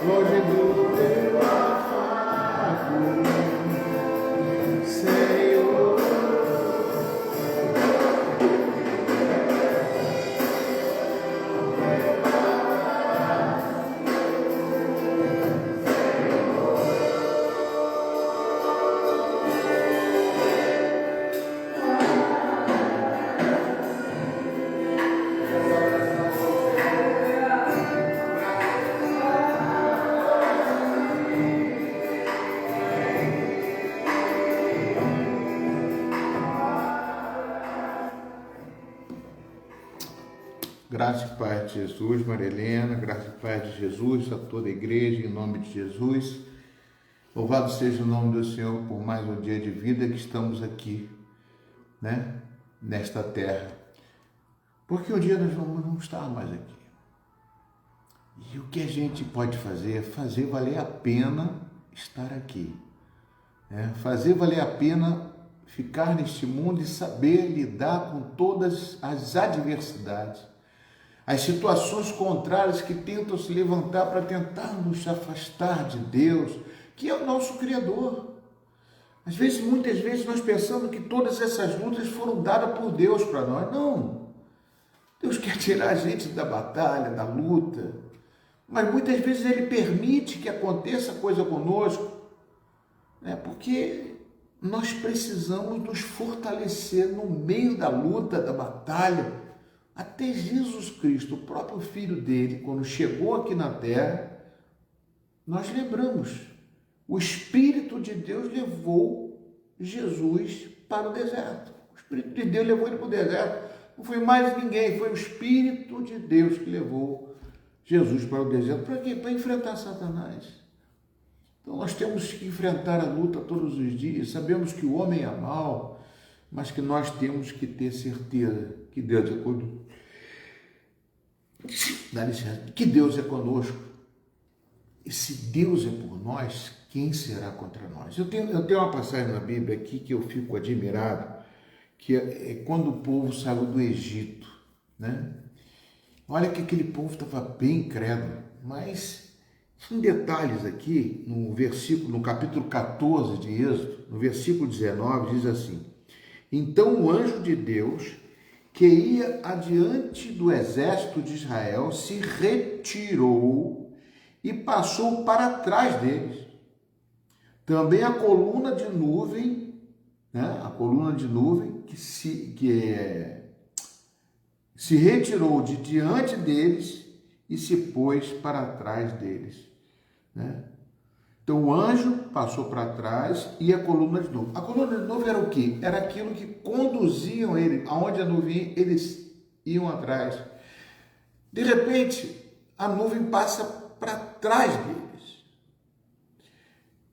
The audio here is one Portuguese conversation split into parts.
longe do teu afago, Senhor. Graça e paz de Jesus, Maria Helena, graça e paz de Jesus a toda a igreja, em nome de Jesus. Louvado seja o nome do Senhor por mais um dia de vida que estamos aqui, né, nesta terra. Porque um dia nós não estar mais aqui. E o que a gente pode fazer é fazer valer a pena estar aqui. Fazer valer a pena ficar neste mundo e saber lidar com todas as adversidades, as situações contrárias que tentam se levantar para tentar nos afastar de Deus, que é o nosso Criador. Às vezes, muitas vezes, nós pensamos que todas essas lutas foram dadas por Deus para nós. Não. Deus quer tirar a gente da batalha, da luta, mas muitas vezes Ele permite que aconteça coisa conosco, porque nós precisamos nos fortalecer no meio da luta, da batalha. Até Jesus Cristo, o próprio Filho dele, quando chegou aqui na terra, nós lembramos, o Espírito de Deus levou Jesus para o deserto. O Espírito de Deus levou ele para o deserto. Não foi mais ninguém, foi o Espírito de Deus que levou Jesus para o deserto. Para quê? Para enfrentar Satanás. Então nós temos que enfrentar a luta todos os dias. Sabemos que o homem é mau, mas que nós temos que ter certeza que Deus é conosco. Dá licença, que Deus é conosco. E se Deus é por nós, quem será contra nós? Eu tenho uma passagem na Bíblia aqui que eu fico admirado, que é quando o povo saiu do Egito, né? Olha que aquele povo estava bem incrédulo, mas em detalhes aqui, no capítulo 14 de Êxodo, no versículo 19, diz assim: então o anjo de Deus, que ia adiante do exército de Israel, se retirou e passou para trás deles. Também a coluna de nuvem, que se retirou de diante deles e se pôs para trás deles, né? Então o anjo passou para trás e a coluna de nuvem. A coluna de nuvem era o quê? Era aquilo que conduziam ele, aonde a nuvem eles iam atrás. De repente, a nuvem passa para trás deles.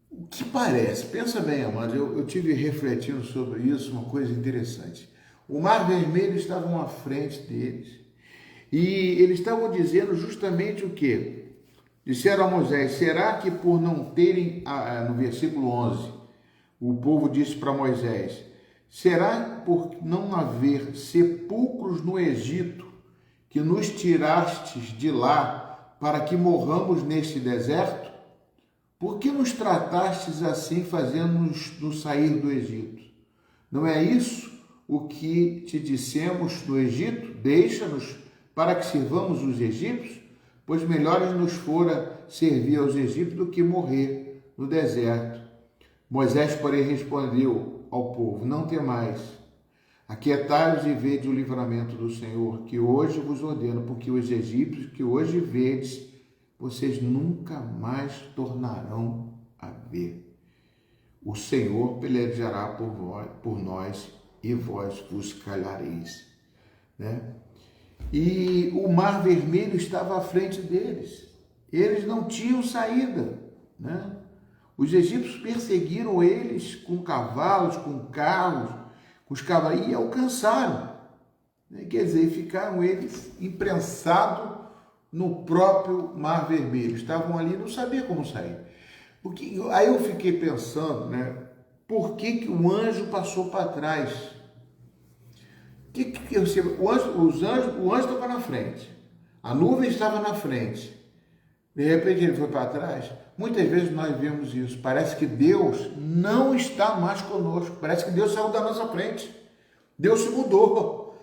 O que parece? Pensa bem, amados, eu tive refletindo sobre isso, uma coisa interessante. O Mar Vermelho estava à frente deles e eles estavam dizendo justamente o quê? Disseram a Moisés: será que por não terem, no versículo 11, o povo disse para Moisés: será por não haver sepulcros no Egito que nos tirastes de lá para que morramos neste deserto? Por que nos tratastes assim, fazendo-nos sair do Egito? Não é isso o que te dissemos no Egito? Deixa-nos para que sirvamos os egípcios? Pois melhores nos fora servir aos egípcios do que morrer no deserto. Moisés, porém, respondeu ao povo: não temais, aquietai-vos e vede o livramento do Senhor, que hoje vos ordeno, porque os egípcios que hoje vedes, vocês nunca mais tornarão a ver. O Senhor pelejará por nós e vós vos calareis, né? E o Mar Vermelho estava à frente deles. Eles não tinham saída, né? Os egípcios perseguiram eles com cavalos, com carros, com os cavalos, e alcançaram, né? Quer dizer, ficaram eles imprensados no próprio Mar Vermelho. Estavam ali, não sabiam como sair. Aí eu fiquei pensando, né? Por que o anjo passou para trás? O anjo estava na frente, a nuvem estava na frente, De repente ele foi para trás. Muitas vezes nós vemos isso. Parece que Deus não está mais conosco. Parece que Deus saiu da nossa frente. Deus se mudou.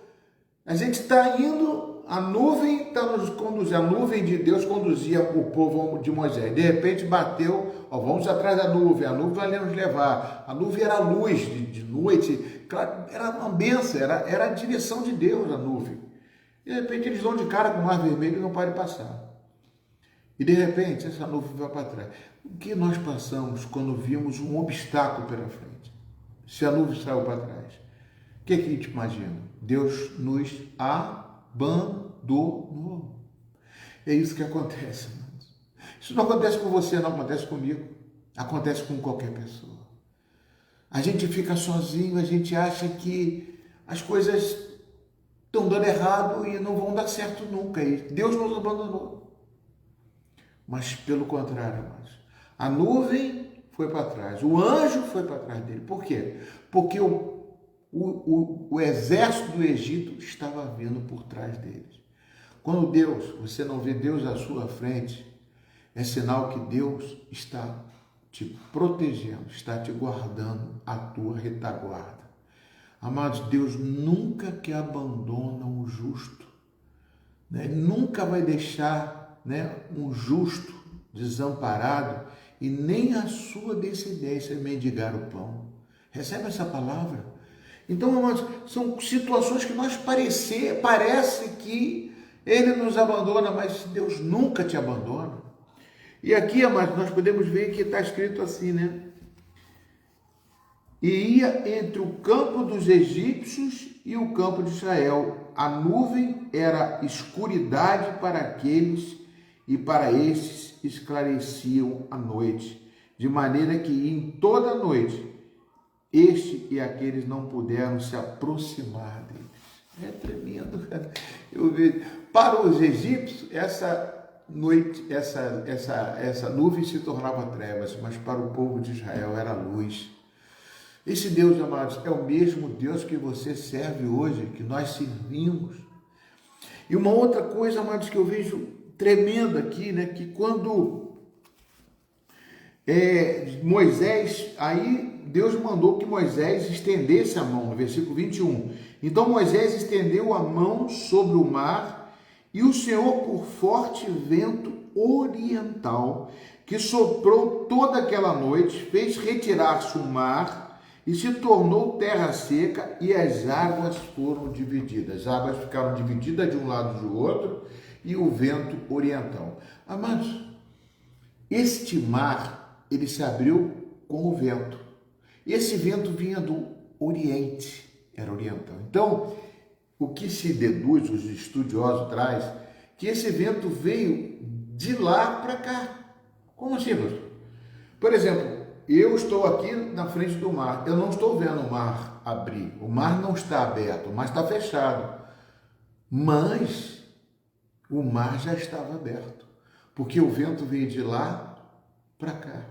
A gente está indo, a nuvem está nos conduzindo. A nuvem de Deus conduzia o povo de Moisés. De repente bateu, ó, vamos atrás da nuvem. A nuvem vai nos levar. A nuvem era luz de noite. Claro, era uma bênção, era a direção de Deus, a nuvem. De repente eles vão de cara com o mar vermelho e não podem passar. E de repente essa nuvem vai para trás. O que nós passamos quando vimos um obstáculo pela frente? Se a nuvem saiu para trás. O que a gente imagina? Deus nos abandonou. É isso que acontece, irmãos. Isso não acontece com você, não acontece comigo. Acontece com qualquer pessoa. A gente fica sozinho, a gente acha que as coisas estão dando errado e não vão dar certo nunca. E Deus nos abandonou. Mas pelo contrário, irmãos, a nuvem foi para trás, o anjo foi para trás dele. Por quê? Porque o exército do Egito estava vindo por trás deles. Quando você não vê Deus à sua frente, é sinal que Deus está te protegendo, está te guardando a tua retaguarda. Amados, Deus nunca que abandona o justo, né? Nunca vai deixar, né, um justo desamparado e nem a sua descendência mendigar o pão. Recebe essa palavra? Então, amados, são situações que parece que Ele nos abandona, mas Deus nunca te abandona. E aqui, amados, nós podemos ver que está escrito assim, né? E ia entre o campo dos egípcios e o campo de Israel. A nuvem era escuridade para aqueles e para estes esclareciam a noite, de maneira que em toda a noite este e aqueles não puderam se aproximar deles. É tremendo, cara. Eu vejo. Para os egípcios, essa nuvem se tornava trevas, mas para o povo de Israel era luz. Esse Deus, amados, é o mesmo Deus que você serve hoje, que nós servimos. E uma outra coisa, amados, que eu vejo tremenda aqui, né? Que quando Moisés, aí Deus mandou que Moisés estendesse a mão, no versículo 21. Então Moisés estendeu a mão sobre o mar, e o Senhor, por forte vento oriental, que soprou toda aquela noite, fez retirar-se o mar, e se tornou terra seca, e as águas foram divididas. As águas ficaram divididas de um lado e do outro, e o vento oriental. Amados, este mar, ele se abriu com o vento. E esse vento vinha do Oriente, era oriental. Então, o que se deduz, os estudiosos traz, que esse vento veio de lá para cá. Como assim, pastor? Por exemplo, eu estou aqui na frente do mar, eu não estou vendo o mar abrir, o mar não está aberto, o mar está fechado. Mas o mar já estava aberto, porque o vento veio de lá para cá.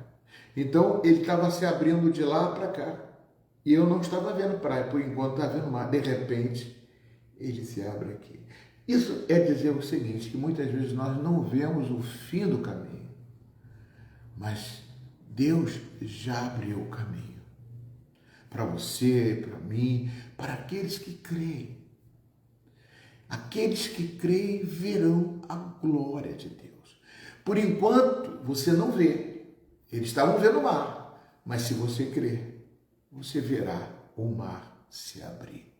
Então, ele estava se abrindo de lá para cá. E eu não estava vendo praia, por enquanto estava vendo mar. De repente, ele se abre aqui. Isso é dizer o seguinte, que muitas vezes nós não vemos o fim do caminho, mas Deus já abriu o caminho. Para você, para mim, para aqueles que creem. Aqueles que creem verão a glória de Deus. Por enquanto, você não vê. Eles estavam vendo o mar. Mas se você crer, você verá o mar se abrir.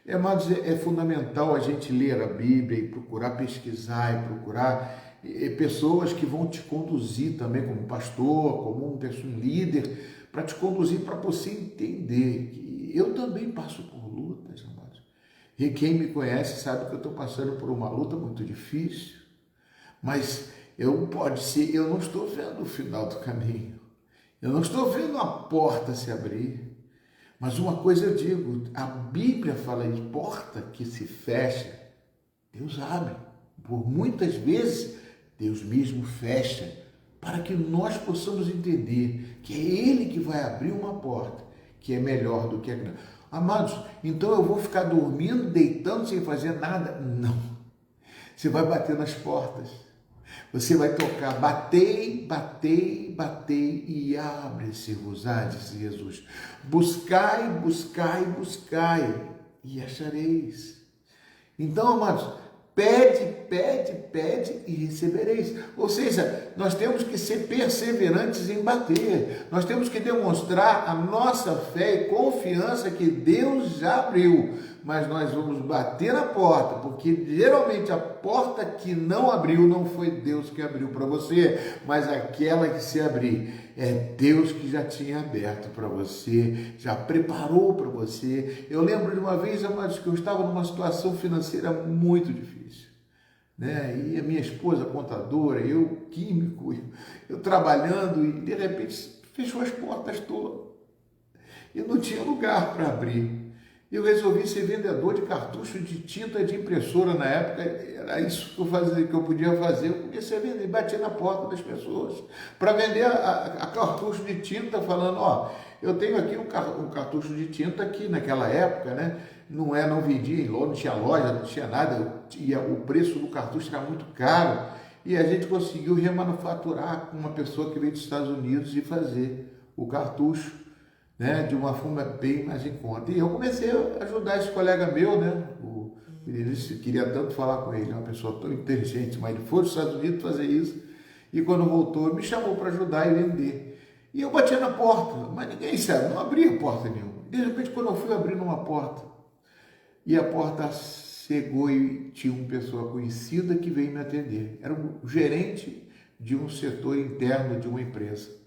Amados, é fundamental a gente ler a Bíblia e procurar pesquisar e procurar pessoas que vão te conduzir também como pastor, como um líder, para te conduzir, para você entender que eu também passo por lutas, amados. E quem me conhece sabe que eu estou passando por uma luta muito difícil, mas eu não estou vendo o final do caminho, eu não estou vendo a porta se abrir, mas uma coisa eu digo, a Bíblia fala de porta que se fecha, Deus abre, por muitas vezes Deus mesmo fecha, para que nós possamos entender que é Ele que vai abrir uma porta que é melhor do que a grande. Amados, então eu vou ficar dormindo, deitando, sem fazer nada? Não. Você vai bater nas portas. Você vai tocar, batei, batei, batei e abre-se-vos-á, disse Jesus. Buscai, buscai, buscai e achareis. Então, amados, pede, pede, pede e recebereis. Ou seja, nós temos que ser perseverantes em bater. Nós temos que demonstrar a nossa fé e confiança que Deus já abriu. Mas nós vamos bater na porta, porque geralmente a porta que não abriu não foi Deus que abriu para você, mas aquela que se abrir é Deus que já tinha aberto para você, já preparou para você. Eu lembro de uma vez, amados, que eu estava numa situação financeira muito difícil, né? E a minha esposa contadora, eu químico, eu trabalhando e de repente fechou as portas todas. Eu não tinha lugar para abrir. Eu resolvi ser vendedor de cartucho de tinta de impressora na época, era isso que eu fazia, que eu podia fazer. Eu comecei a vender, batia na porta das pessoas para vender a cartucho de tinta, falando, ó, eu tenho aqui um cartucho de tinta que naquela época, né, não vendia, não tinha loja, não tinha nada, o preço do cartucho era muito caro e a gente conseguiu remanufaturar com uma pessoa que veio dos Estados Unidos e fazer o cartucho, né, de uma forma bem mais em conta. E eu comecei a ajudar esse colega meu, né, ele queria tanto falar com ele, uma pessoa tão inteligente, mas ele foi dos Estados Unidos fazer isso, e quando voltou, me chamou para ajudar e vender. E eu batia na porta, mas ninguém sabe, não abria porta nenhuma. De repente, quando eu fui abrindo uma porta, e a porta chegou e tinha uma pessoa conhecida que veio me atender. Era o gerente de um setor interno de uma empresa.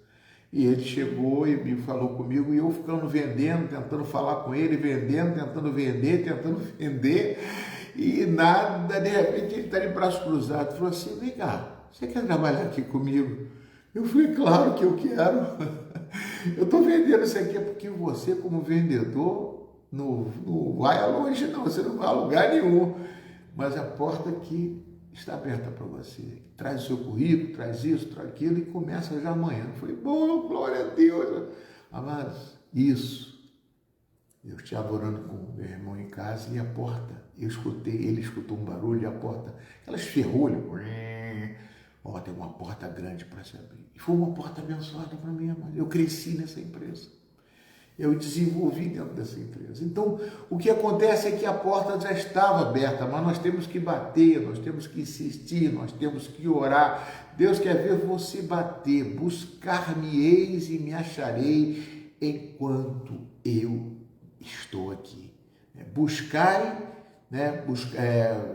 E ele chegou e me falou comigo, e eu ficando vendendo, tentando falar com ele, vendendo, tentando vender, e nada, de repente ele está de braço cruzado, falou assim, vem cá, você quer trabalhar aqui comigo? Eu falei, claro que eu quero, eu estou vendendo isso aqui porque você como vendedor não vai a longe não, você não vai a lugar nenhum, mas a porta aqui está aberta para você. Traz o seu currículo, traz isso, traz aquilo e começa já amanhã. Eu falei, bom, glória a Deus. Amados, isso. Eu estava orando com o meu irmão em casa e a porta, eu escutei, ele escutou um barulho e a porta, aquelas ferrolhas, ó, tem uma porta grande para se abrir. E foi uma porta abençoada para mim, amado. Eu cresci nessa empresa. Eu desenvolvi dentro dessa empresa. Então, o que acontece é que a porta já estava aberta, mas nós temos que bater, nós temos que insistir, nós temos que orar. Deus quer ver você bater, buscar-me-eis e me acharei enquanto eu estou aqui. Buscai, né?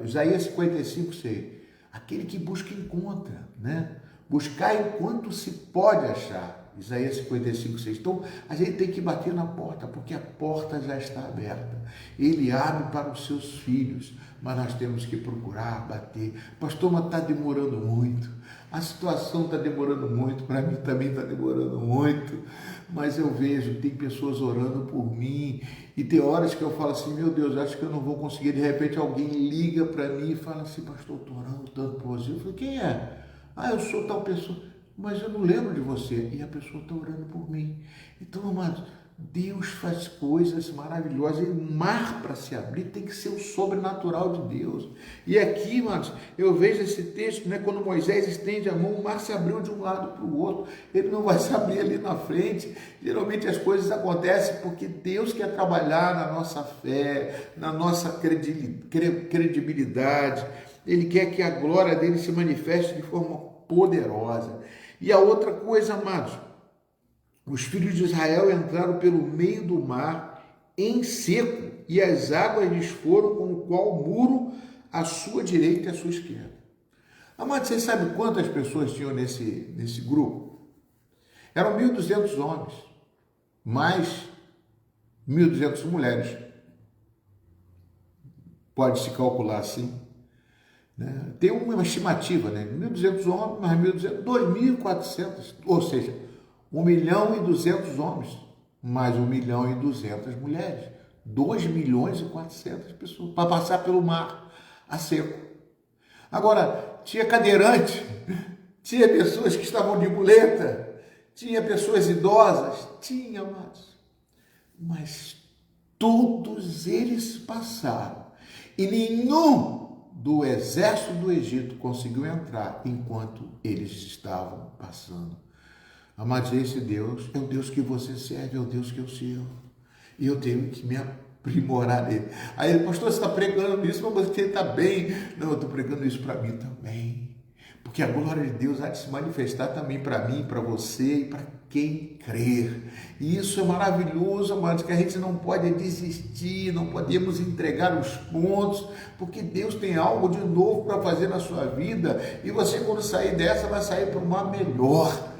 Isaías 55, 6. Aquele que busca encontra, né? Buscar enquanto se pode achar. Isaías 55, 6. Então, a gente tem que bater na porta, porque a porta já está aberta. Ele abre para os seus filhos, mas nós temos que procurar bater. Pastor, mas está demorando muito. A situação está demorando muito, para mim também está demorando muito. Mas eu vejo, tem pessoas orando por mim, e tem horas que eu falo assim, meu Deus, acho que eu não vou conseguir. De repente alguém liga para mim e fala assim, pastor, estou orando tanto por você. Eu falei, quem é? Ah, eu sou tal pessoa. Mas eu não lembro de você, e a pessoa está orando por mim. Então, amados, Deus faz coisas maravilhosas, e o mar para se abrir tem que ser o sobrenatural de Deus. E aqui, amados, eu vejo esse texto, né, quando Moisés estende a mão, o mar se abriu de um lado para o outro, ele não vai se abrir ali na frente. Geralmente as coisas acontecem porque Deus quer trabalhar na nossa fé, na nossa credibilidade, Ele quer que a glória dele se manifeste de forma poderosa. E a outra coisa, amados, os filhos de Israel entraram pelo meio do mar em seco, e as águas lhes foram como qual muro à sua direita e à sua esquerda. Amados, vocês sabem quantas pessoas tinham nesse grupo? Eram 1.200 homens, mais 1.200 mulheres. Pode-se calcular assim. Tem uma estimativa, né? 1.200 homens, mais 1.200, 2.400, ou seja, 1.200.000 homens, mais 1.200.000 mulheres, 2.400.000 pessoas, para passar pelo mar a seco. Agora, tinha cadeirante, tinha pessoas que estavam de muleta, tinha pessoas idosas, tinha, mas todos eles passaram, e nenhum do exército do Egito conseguiu entrar enquanto eles estavam passando. Amados, esse Deus é o Deus que você serve, é o Deus que eu sirvo. E eu tenho que me aprimorar nele. Aí ele, pastor, você está pregando isso, mas você está bem. Não, eu estou pregando isso para mim também. Porque a glória de Deus há de se manifestar também para mim, para você e para quem crer. E isso é maravilhoso, amados, que a gente não pode desistir, não podemos entregar os pontos, porque Deus tem algo de novo para fazer na sua vida. E você, quando sair dessa, vai sair para uma melhor.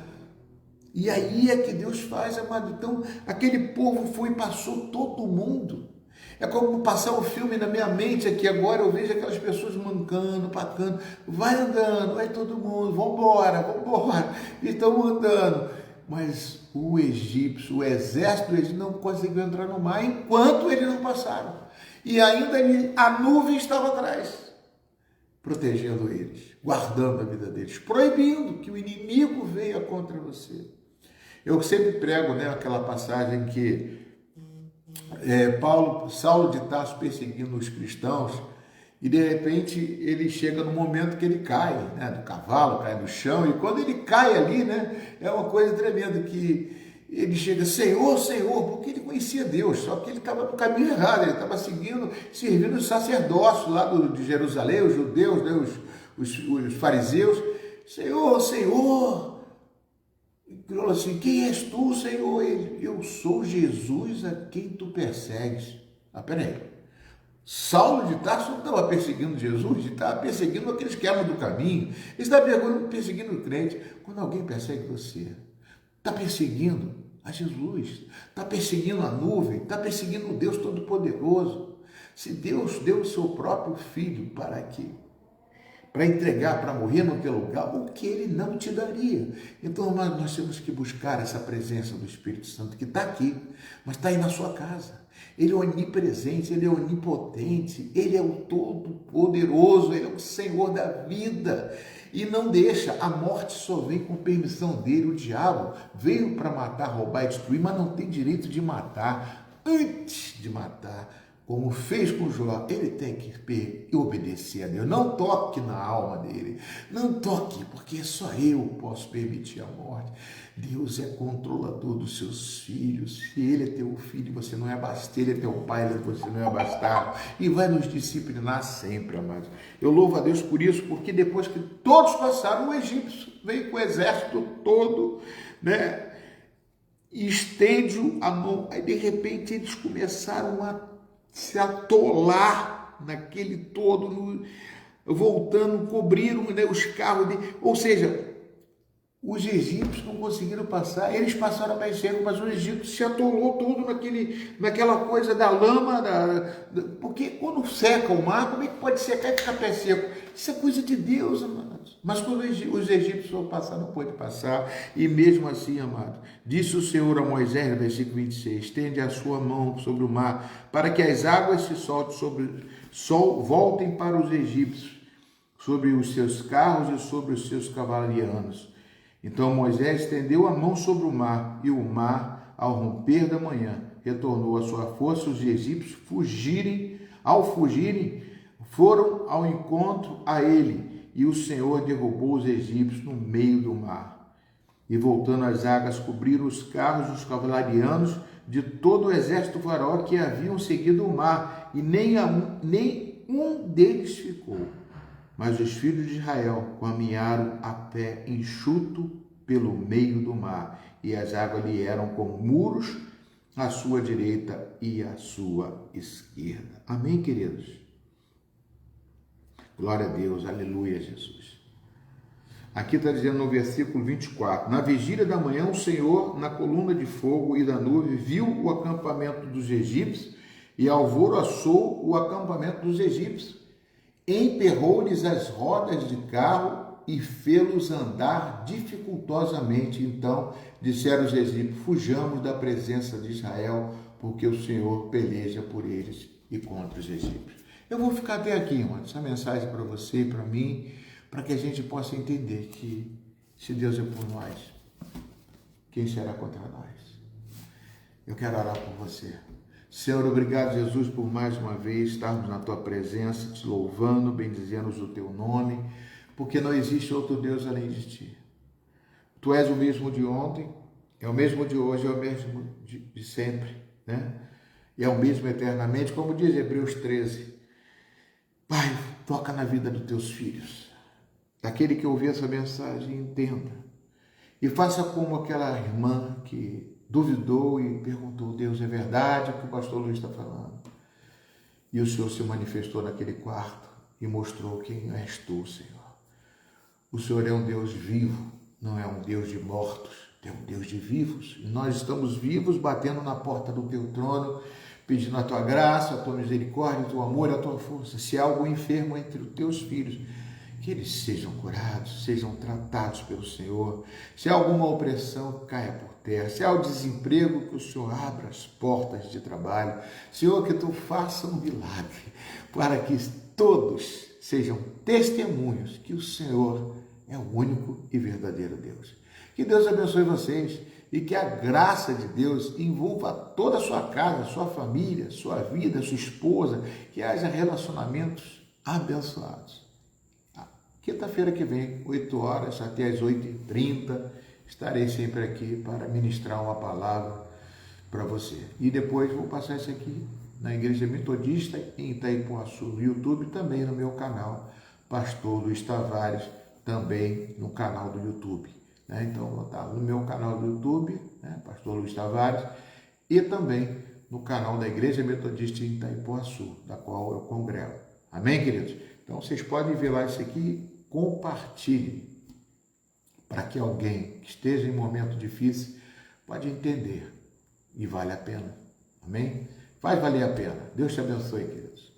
E aí é que Deus faz, amado. Então, aquele povo foi e passou todo mundo. É como passar o filme na minha mente aqui agora, eu vejo aquelas pessoas mancando, pacando, vai andando, vai todo mundo, vambora, e estão andando. Mas o egípcio, o exército do Egito não conseguiu entrar no mar enquanto eles não passaram. E ainda a nuvem estava atrás, protegendo eles, guardando a vida deles, proibindo que o inimigo venha contra você. Eu sempre prego, né, aquela passagem que Saulo de Tarso perseguindo os cristãos, e de repente ele chega no momento que ele cai, né, do cavalo, cai no chão, e quando ele cai ali, né, é uma coisa tremenda, que ele chega, Senhor, Senhor, porque ele conhecia Deus, só que ele estava no caminho errado, ele estava servindo o sacerdócio lá de Jerusalém, os judeus, né, os fariseus, Senhor, Senhor. Ele falou assim, quem és tu, Senhor? Eu sou Jesus a quem tu persegues. Peraí. Saulo de Tarso não estava perseguindo Jesus, ele estava perseguindo aqueles que eram do caminho. Ele estava perseguindo o crente. Quando alguém persegue você, está perseguindo a Jesus, está perseguindo a nuvem, está perseguindo o Deus Todo-Poderoso. Se Deus deu o seu próprio Filho para quê? Para entregar, para morrer no teu lugar, o que ele não te daria. Então, nós temos que buscar essa presença do Espírito Santo, que está aqui, mas está aí na sua casa. Ele é onipresente, ele é onipotente, ele é o Todo-Poderoso, ele é o Senhor da vida. E não deixa, a morte só vem com permissão dele. O diabo veio para matar, roubar e destruir, mas não tem direito de matar. Antes de matar, como fez com Jó, ele tem que obedecer a Deus. Não toque na alma dele. Não toque, porque só eu posso permitir a morte. Deus é controlador dos seus filhos. Se ele é teu filho, você não é bastardo. Ele é teu pai, você não é bastardo. E vai nos disciplinar sempre, amados. Eu louvo a Deus por isso, porque depois que todos passaram, o egípcio veio com o exército todo, né? E estende a mão. Aí, de repente, eles começaram a se atolar naquele todo, voltando, cobriram, né, os carros dele. Ou seja, os egípcios não conseguiram passar, eles passaram mais cedo, mas o Egito se atolou todo naquela coisa da lama, porque quando seca o mar, como é que pode secar e ficar pé seco? Isso é coisa de Deus, amados. Mas quando os egípcios vão passar, não pode passar, e mesmo assim, amado, disse o Senhor a Moisés, no versículo 26, estende a sua mão sobre o mar, para que as águas se voltem para os egípcios, sobre os seus carros e sobre os seus cavalarianos. Então Moisés estendeu a mão sobre o mar, e o mar, ao romper da manhã, retornou à sua força. Os egípcios ao fugirem, foram ao encontro a ele, e o Senhor derrubou os egípcios no meio do mar. E voltando as águas, cobriram os carros dos cavalarianos de todo o exército do faraó que haviam seguido o mar, e nem um deles ficou. Mas os filhos de Israel caminharam a pé enxuto pelo meio do mar, e as águas lhe eram como muros à sua direita e à sua esquerda. Amém, queridos? Glória a Deus, aleluia, Jesus. Aqui está dizendo no versículo 24, na vigília da manhã o Senhor, na coluna de fogo e da nuvem, viu o acampamento dos egípcios e alvoroçou o acampamento dos egípcios. Emperrou-lhes as rodas de carro e fê-los andar dificultosamente. Então disseram os egípcios, fujamos da presença de Israel, porque o Senhor peleja por eles e contra os egípcios. Eu vou ficar até aqui, irmão, essa mensagem para você e para mim, para que a gente possa entender que se Deus é por nós, quem será contra nós? Eu quero orar por você. Senhor, obrigado, Jesus, por mais uma vez estarmos na tua presença, te louvando, bendizendo o teu nome, porque não existe outro Deus além de ti. Tu és o mesmo de ontem, é o mesmo de hoje, é o mesmo de sempre, né? E é o mesmo eternamente, como diz Hebreus 13. Pai, toca na vida dos teus filhos. Aquele que ouvir essa mensagem, entenda. E faça como aquela irmã que duvidou e perguntou: Deus, é verdade o que o pastor Luiz está falando? E o Senhor se manifestou naquele quarto e mostrou quem és tu, Senhor. O Senhor é um Deus vivo, não é um Deus de mortos, é um Deus de vivos. E nós estamos vivos, batendo na porta do teu trono, pedindo a tua graça, a tua misericórdia, o teu amor, a tua força. Se há algum enfermo entre os teus filhos, que eles sejam curados, sejam tratados pelo Senhor. Se há alguma opressão, caia por terra. Se há o desemprego, que o Senhor abra as portas de trabalho. Senhor, que tu faça um milagre, para que todos sejam testemunhos que o Senhor é o único e verdadeiro Deus. Que Deus abençoe vocês e que a graça de Deus envolva toda a sua casa, sua família, sua vida, sua esposa, que haja relacionamentos abençoados. Quinta-feira que vem, 8 horas até as 8h30, estarei sempre aqui para ministrar uma palavra para você. E depois vou passar isso aqui na Igreja Metodista em Itaipuaçu, no YouTube, também no meu canal, Pastor Luiz Tavares, também no canal do YouTube. Então, vou estar no meu canal do YouTube, Pastor Luiz Tavares, e também no canal da Igreja Metodista em Itaipuaçu, da qual eu congrego. Amém, queridos? Então, vocês podem ver lá isso aqui, compartilhem, para que alguém que esteja em momento difícil pode entender e vale a pena. Amém? Faz valer a pena. Deus te abençoe, queridos.